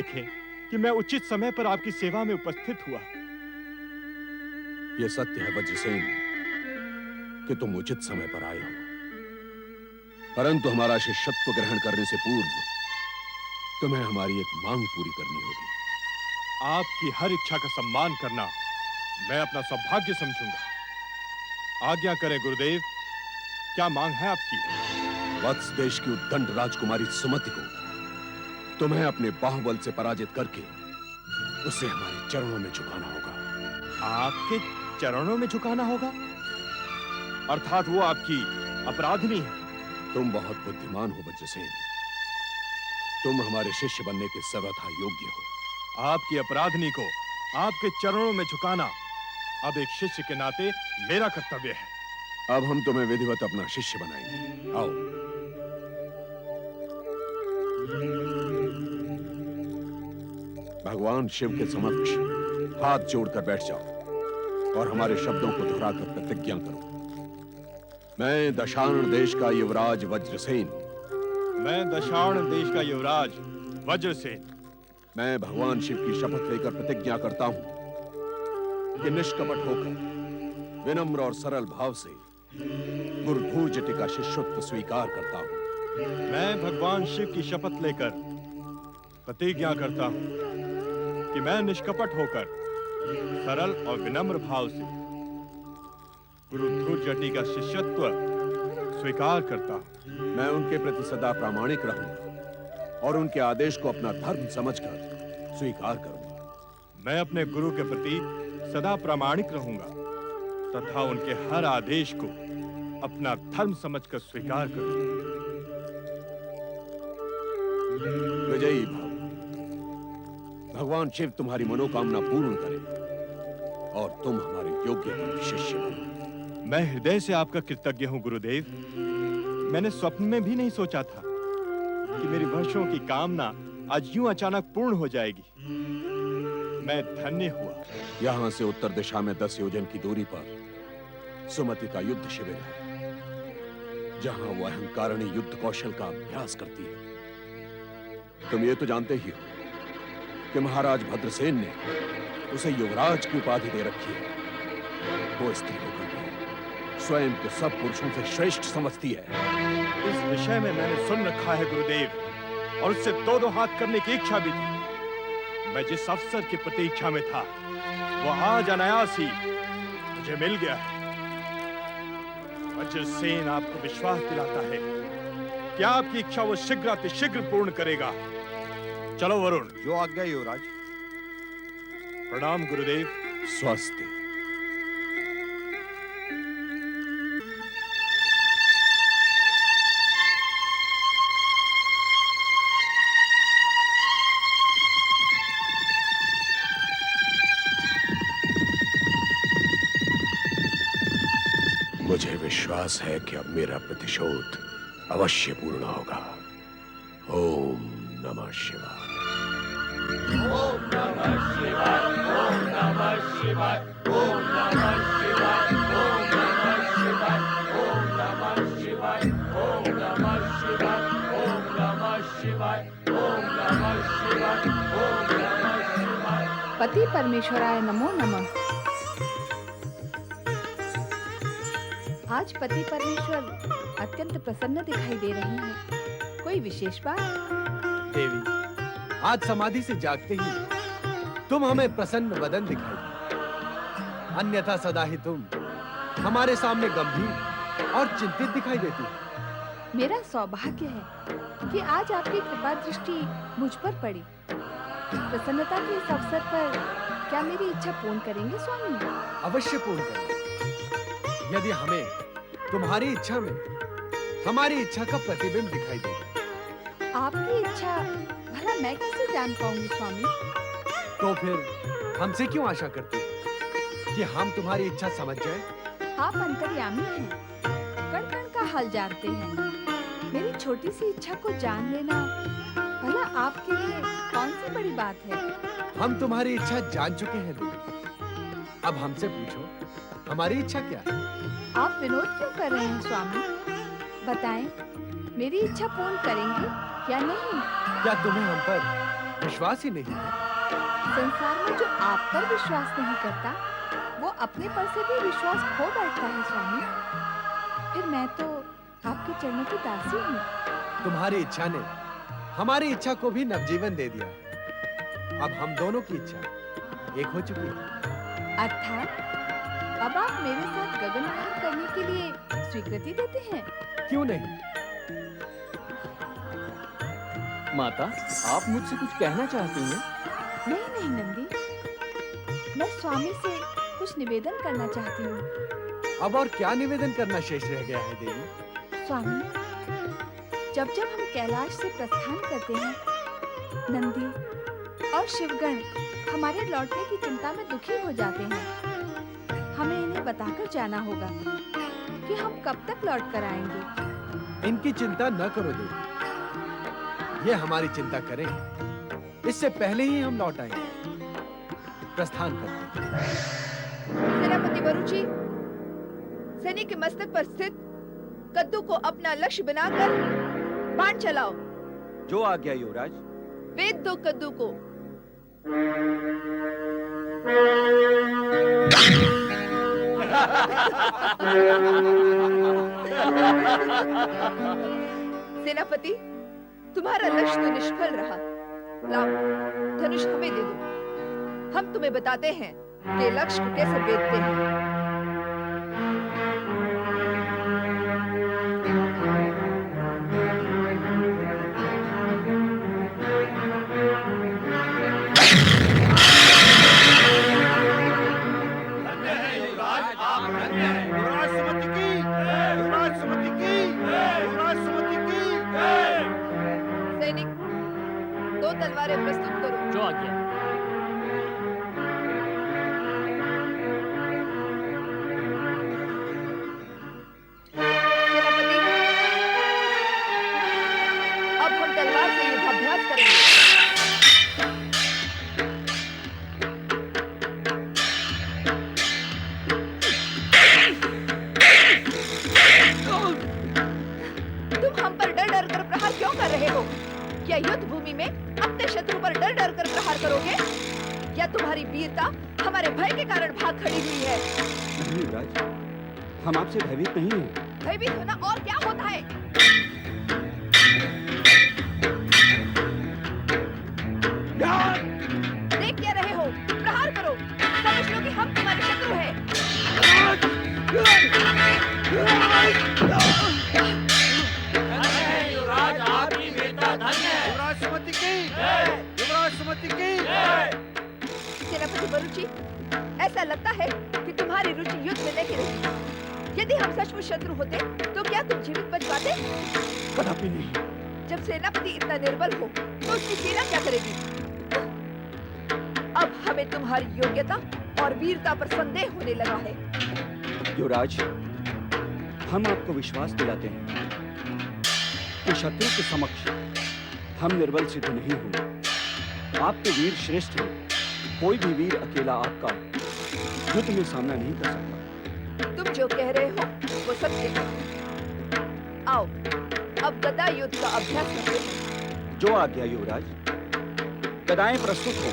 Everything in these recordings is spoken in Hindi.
देखें कि मैं उचित समय पर आपकी सेवा में उपस्थित हुआ। यह सत्य है वज्रसेन कि तुम उचित समय पर आए हो, परंतु हमारा शिष्यत्व ग्रहण करने से पूर्व तुम्हें हमारी एक मांग पूरी करनी होगी। आपकी हर इच्छा का सम्मान करना मैं अपना सौभाग्य समझूंगा। आज्ञा करें गुरुदेव, क्या मांग है आपकी? वत्स देश की उद्दंड राजकुमारी सुमति को तुम्हें अपने बाहुबल से पराजित करके उसे हमारे चरणों में झुकाना होगा। आपके चरणों में झुकाना होगा? अर्थात वो आपकी अपराधिनी है। तुम बहुत बुद्धिमान हो वज्रसेन, तुम हमारे शिष्य बनने के सर्वथा योग्य हो। आपकी अपराधिनी को आपके चरणों में झुकाना अब एक शिष्य के नाते मेरा कर्तव्य है। अब हम तुम्हें विधिवत अपना शिष्य बनाएंगे। आओ। भगवान शिव के समक्ष हाथ जोड़कर बैठ जाओ और हमारे शब्दों को दोहराकर प्रतिज्ञा करो। मैं दशार्ण देश का युवराज वज्रसेन। मैं दशार्ण देश का युवराज वज्रसेन। मैं भगवान शिव की शपथ लेकर प्रतिज्ञा करता हूं कि निष्कपट होकर विनम्र और सरल भाव से गुरु धूर्जटि का शिष्यत्व स्वीकार करता हूं। मैं भगवान शिव की शपथ लेकर प्रतिज्ञा करता हूं कि मैं निष्कपट होकर सरल और विनम्र भाव से गुरु धूर्जटि का शिष्यत्व स्वीकार करता हूं। मैं उनके प्रति सदा प्रामाणिक रहूंगा और उनके आदेश को अपना धर्म समझकर स्वीकार करूंगा। मैं अपने गुरु के प्रति सदा प्रामाणिक रहूंगा तथा उनके हर आदेश को अपना धर्म समझकर स्वीकार करूंगा। विजयी भव। भगवान शिव तुम्हारी मनोकामना पूर्ण करे और तुम हमारे योग्य शिष्य बनो। मैं हृदय से आपका कृतज्ञ हूं गुरुदेव। मैंने स्वप्न में भी नहीं सोचा था कि मेरी वर्षों की कामना आज यूं अचानक पूर्ण हो जाएगी। मैं धन्य हुआ। यहां से उत्तर दिशा में 10 योजन की दूरी पर सुमति का युद्ध शिविर है, जहां वो अहंकारिणी युद्ध कौशल का अभ्यास करती है। तुम ये तो जानते ही हो कि महाराज भद्रसेन ने उसे युवराज की उपाधि दे रखी है। वो स्त्री होकर भी स्वयं को सब पुरुषों से श्रेष्ठ समझती है। इस विषय में मैंने सुन रखा है गुरुदेव, और उससे दो हाथ करने की इच्छा भी थी। मैं जिस अवसर की प्रतीक्षा में था वो आज अनायास ही मुझे मिल गया है। वज्रसेन आपको विश्वास दिलाता है कि आपकी इच्छा वो शीघ्र पूर्ण करेगा। चलो वरुण। जो आज्ञा युवराज। प्रणाम गुरुदेव। स्वस्ति। मुझे विश्वास है कि अब मेरा प्रतिशोध अवश्य पूर्ण होगा। ओम नमः शिवाय। ओम नमः शिवाय। ओम नमः शिवाय। ओम नमः शिवाय। ओम नमः शिवाय। ओम नमः शिवाय। ओम नमः शिवाय। ओम नमः शिवाय। ओम नमः शिवाय। ओम नमः शिवाय। पति परमेश्वराय नमो नमः। आज पति परमेश्वर अत्यंत प्रसन्न दिखाई दे रहे हैं। कोई विशेष बात? देवी, आज समाधि से जागते ही तुम हमें प्रसन्न वदन दिखाई दी। अन्यथा सदा ही तुम हमारे सामने गंभीर और चिंतित दिखाई देती हो। मेरा सौभाग्य है कि आज आपकी कृपा दृष्टि मुझ पर पड़ी। प्रसन्नता के इस अवसर पर क्या मेरी इच्छा पूर्ण करेंगे स्वामी? अवश्य पूर्ण करेंगे, यदि हमें तुम्हारी इच्छा में हमारी इच्छा का प्रतिबिंब दिखाई देगा। आपकी इच्छा भला मैं कैसे जान पाऊंगी स्वामी? तो फिर हमसे क्यों आशा करती हो कि हम तुम्हारी इच्छा समझ जाएं? आप अंतर्यामी हैं, कण कण का हाल जानते हैं। मेरी छोटी सी इच्छा को जान लेना भला आपके लिए कौन सी बड़ी बात है? हम तुम्हारी इच्छा जान चुके हैं देवी। अब हमसे पूछो, हमारी इच्छा क्या है? आप विनोद क्यों कर रहे हैं स्वामी? बताएं, मेरी इच्छा पूर्ण करेंगे या नहीं? क्या तुम्हें हम पर विश्वास ही नहीं है। संसार में जो आप पर विश्वास नहीं करता वो अपने पर से भी विश्वास खो बैठता है स्वामी। फिर मैं तो आपके चरणों की दासी हूँ। तुम्हारी इच्छा ने हमारी इच्छा को भी नवजीवन दे दिया। अब हम दोनों की इच्छा एक हो चुकी है। अर्थात अब आप मेरे साथ गगन विहार करने के लिए स्वीकृति देते हैं? क्यों नहीं? माता, आप मुझसे कुछ कहना चाहती हैं? नहीं नहीं नंदी, मैं स्वामी से कुछ निवेदन करना चाहती हूँ। अब और क्या निवेदन करना शेष रह गया है देवी? स्वामी, जब जब हम कैलाश से प्रस्थान करते हैं, नंदी और शिवगण हमारे लौटने की चिंता में दुखी हो जाते हैं। हमें इन्हें बताकर जाना होगा कि हम कब तक लौट कर आएंगे। इनकी चिंता न करो देवी, ये हमारी चिंता करें इससे पहले ही हम लौट आएंगे। प्रस्थान करते हैं। सेनापति वरुचि, सैनिक के मस्तक पर स्थित कद्दू को अपना लक्ष्य बनाकर बाण चलाओ। जो आज्ञा युवराज। वेद दो कद्दू को। सेनापति, तुम्हारा लक्ष्य तो निष्फल रहा। लाओ, धनुष हमें दे दो। हम तुम्हें बताते हैं कि लक्ष्य को कैसे भेदते हैं। सैनिक, दो तलवारें प्रस्तुत करो। जो आज्ञा। सेनापति, अब हम तलवार से युद्धाभ्यास करेंगे। तुम हम पर डर डर कर प्रहार क्यों कर रहे हो? क्या युद्ध भूमि में अपने शत्रु पर डर डर कर प्रहार करोगे? क्या तुम्हारी वीरता हमारे भय के कारण भाग खड़ी हुई है? नहीं युवराज, हम आपसे भयभीत नहीं हैं। भयभीत होना और क्या होता है? देख क्या रहे हो? प्रहार करो। समझ लो कि हम तुम्हारे शत्रु हैं। युवराज, आपकी वीरता धन्य है। युवराज सुमति की, युवराज सुमति की। सेनापति वरुचि, ऐसा लगता है कि तुम्हारी रुचि युद्ध में नहीं रही। यदि हम सचमुच शत्रु होते तो क्या तुम जीवित बच पाते? कदापि नहीं। जब सेनापति इतना निर्बल हो तो उसकी सेना क्या करेगी? अब हमें तुम्हारी योग्यता और वीरता पर संदेह होने लगा है। युवराज, हम आपको विश्वास दिलाते हैं कि शत्रु के समक्ष हम निर्बल सिद्ध नहीं होंगे। आप तो वीर श्रेष्ठ हैं। कोई भी वीर अकेला आपका युद्ध में सामना नहीं कर सकता। तुम जो कह रहे हो वो सत्य है। आओ, अब गदा युद्ध का अभ्यास करते हैं। जो आज्ञा युवराज। गदाएं प्रस्तुत हो।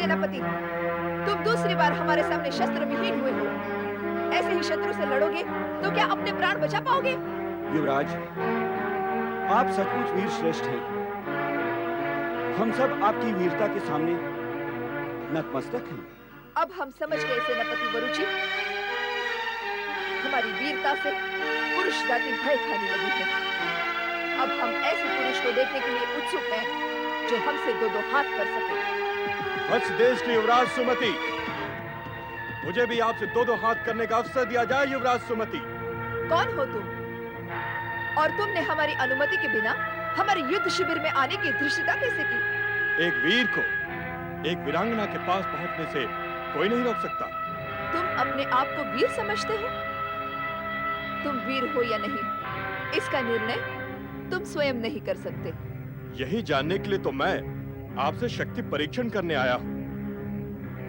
सेनापति, तुम दूसरी बार हमारे सामने शस्त्र विहीन हुए हो। ऐसे ही शत्रु से लड़ोगे तो क्या अपने प्राण बचा पाओगे? युवराज, आप सचमुच वीर श्रेष्ठ हैं। हम सब आपकी वीरता के सामने नतमस्तक हैं। अब हम समझ गए सेनापति वरुचि, हमारी वीरता से पुरुष जाति भय खाने लगी है। अब हम ऐसे पुरुष को देखने के लिए उत्सुक हैं जो हमसे दो दो हाथ कर सके। वत्स देश की युवराज सुमति, मुझे भी आपसे दो दो हाथ करने का अवसर दिया जाए। युवराज सुमति, कौन हो तुम? और तुमने हमारी अनुमति के बिना हमारे युद्ध शिविर में आने की धृष्टता कैसे की? एक वीर को एक वीरांगना के पास पहुंचने से कोई नहीं रोक सकता। तुम अपने आप को वीर समझते हो? तुम वीर हो या नहीं, इसका निर्णय तुम स्वयं नहीं कर सकते। यही जानने के लिए तो मैं आपसे शक्ति परीक्षण करने आया हूं।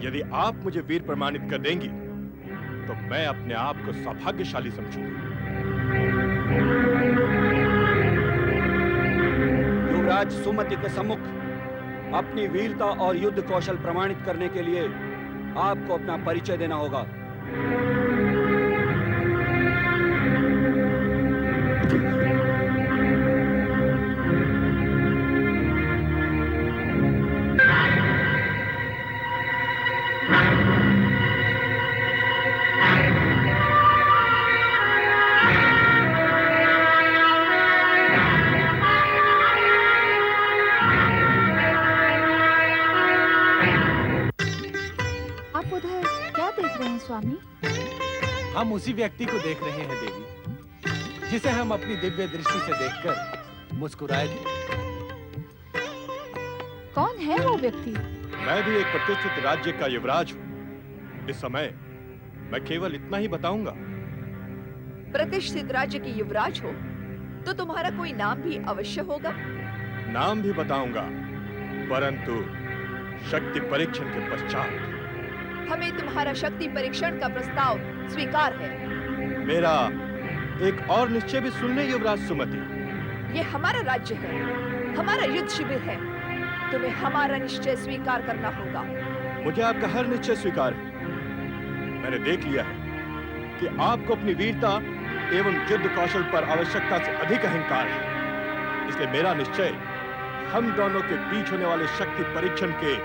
यदि आप मुझे वीर प्रमाणित कर देंगी तो मैं अपने आप को सौभाग्यशाली समझूंगा। युवराज सुमति के सम्मुख अपनी वीरता और युद्ध कौशल प्रमाणित करने के लिए आपको अपना परिचय देना होगा। आप उधर क्या देख रहे हैं स्वामी? हम उसी व्यक्ति को देख रहे हैं देवी, जिसे हम अपनी दिव्य दृष्टि से देखकर मुस्कुराए थे। कौन है वो व्यक्ति? मैं भी एक प्रतिष्ठित राज्य का युवराज हूं। इस समय मैं केवल इतना ही बताऊंगा। प्रतिष्ठित राज्य की युवराज हो तो तुम्हारा कोई नाम भी अवश्य होगा। नाम भी बताऊंगा, परंतु शक्ति परीक्षण के पश्चात। हमें तुम्हारा शक्ति परीक्षण का प्रस्ताव स्वीकार है। मेरा एक और निश्चय भी सुन ले युवराज सुमति। ये हमारा राज्य है, हमारा युद्ध शिविर है। तुम्हें हमारा निश्चय स्वीकार करना होगा। मुझे आपका हर निश्चय स्वीकार है। मैंने देख लिया है कि आपको अपनी वीरता एवं युद्ध कौशल पर आवश्यकता से अधिक अहंकार है। इसलिए मेरा निश्चय हम दोनों के बीच होने वाले शक्ति परीक्षण के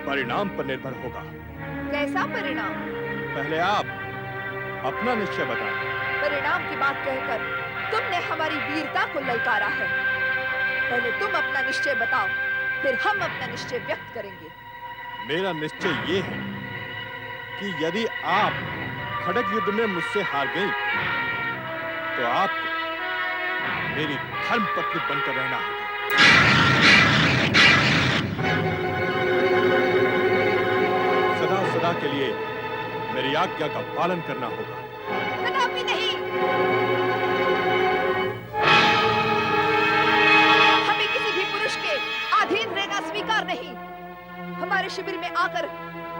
परिणाम पर निर्भर होगा। कैसा परिणाम? पहले आप अपना निश्चय बताएं। परिणाम की बात कहकर तुमने हमारी वीरता को ललकारा है। पहले तुम अपना निश्चय बताओ, फिर हम अपना निश्चय व्यक्त करेंगे। मेरा निश्चय ये है कि यदि आप खड़ग युद्ध में मुझसे हार गई तो आपको मेरी धर्मपत्नी बनकर रहना होगा। सदा सदा के लिए मेरी आज्ञा का पालन करना होगा। कदापि नहीं। हमें किसी भी पुरुष के अधीन रहना स्वीकार नहीं। हमारे शिविर में आकर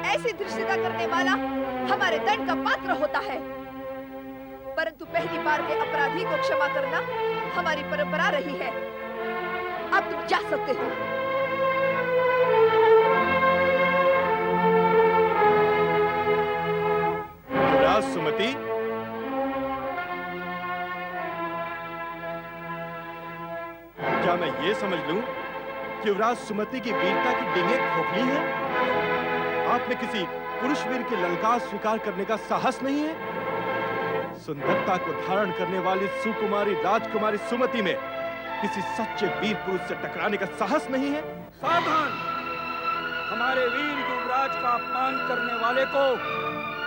ऐसी धृष्टता करने वाला हमारे दंड का पात्र होता है। परंतु पहली बार के अपराधी को क्षमा करना हमारी परंपरा रही है। अब तुम जा सकते हो। युवराज सुमति, क्या मैं ये समझ लूं कि युवराज सुमति की वीरता की डींगें खोखली हैं? आप में किसी पुरुष वीर की ललकार स्वीकार करने का साहस नहीं है? सुंदरता को धारण करने वाली सुकुमारी राजकुमारी सुमति में किसी सच्चे वीर पुरुष से टकराने का साहस नहीं है? सावधान! हमारे वीर युवराज का अपमान करने वाले को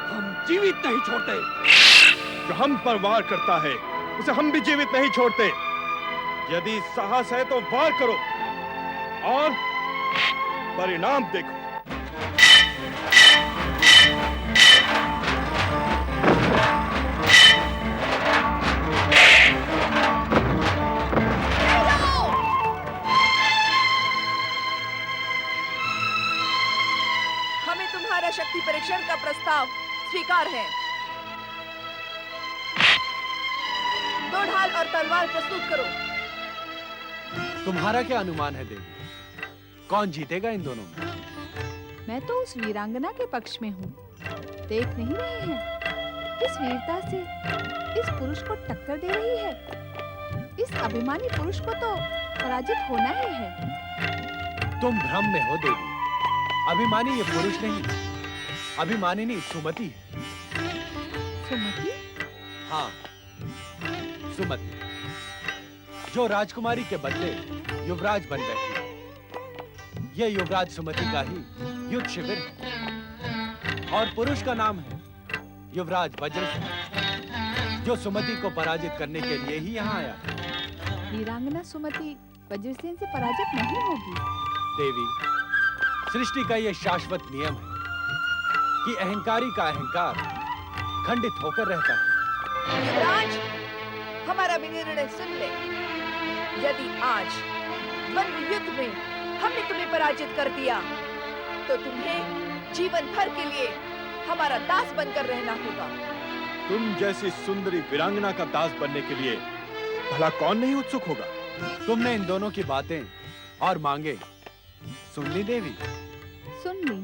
हम जीवित नहीं छोड़ते। जो हम पर वार करता है उसे हम भी जीवित नहीं छोड़ते। यदि साहस है तो वार करो और परिणाम देखो। हमें तुम्हारा शक्ति परीक्षण का प्रस्ताव स्वीकार है। दो ढाल और तलवार प्रस्तुत करो। तुम्हारा क्या अनुमान है देवी? कौन जीतेगा इन दोनों में? मैं तो उस वीरांगना के पक्ष में हूँ। देख नहीं रहे हैं किस वीरता से इस पुरुष को टक्कर दे रही है। इस अभिमानी पुरुष को तो पराजित होना ही है। तुम भ्रम में हो देवी। अभिमानी ये पुरुष नहीं, अभिमानिनी सुमति है। सुमति? हाँ, सुमति, जो राजकुमारी के बदले युवराज बन बैठी है। ये युवराज सुमति का ही युद्ध शिविर है और पुरुष का नाम है युवराज वज्रसेन, जो सुमति को पराजित करने के लिए ही यहाँ आया है। वीरांगना सुमति वज्रसेन से पराजित नहीं होगी। देवी, सृष्टि का यह शाश्वत नियम है कि अहंकारी का अहंकार खंडित होकर रहता है। युवराज, हमारा भी निर्णय सुन ले। यदि आज द्वंद्व युद्ध में हमने तुम्हें पराजित कर दिया, तो तुम्हें जीवन भर के लिए हमारा दास बनकर रहना होगा। तुम जैसी सुंदरी वीरांगना का दास बनने के लिए भला कौन नहीं उत्सुक होगा? तुमने इन दोनों की बातें और मांगे सुन ली देवी? सुन ली।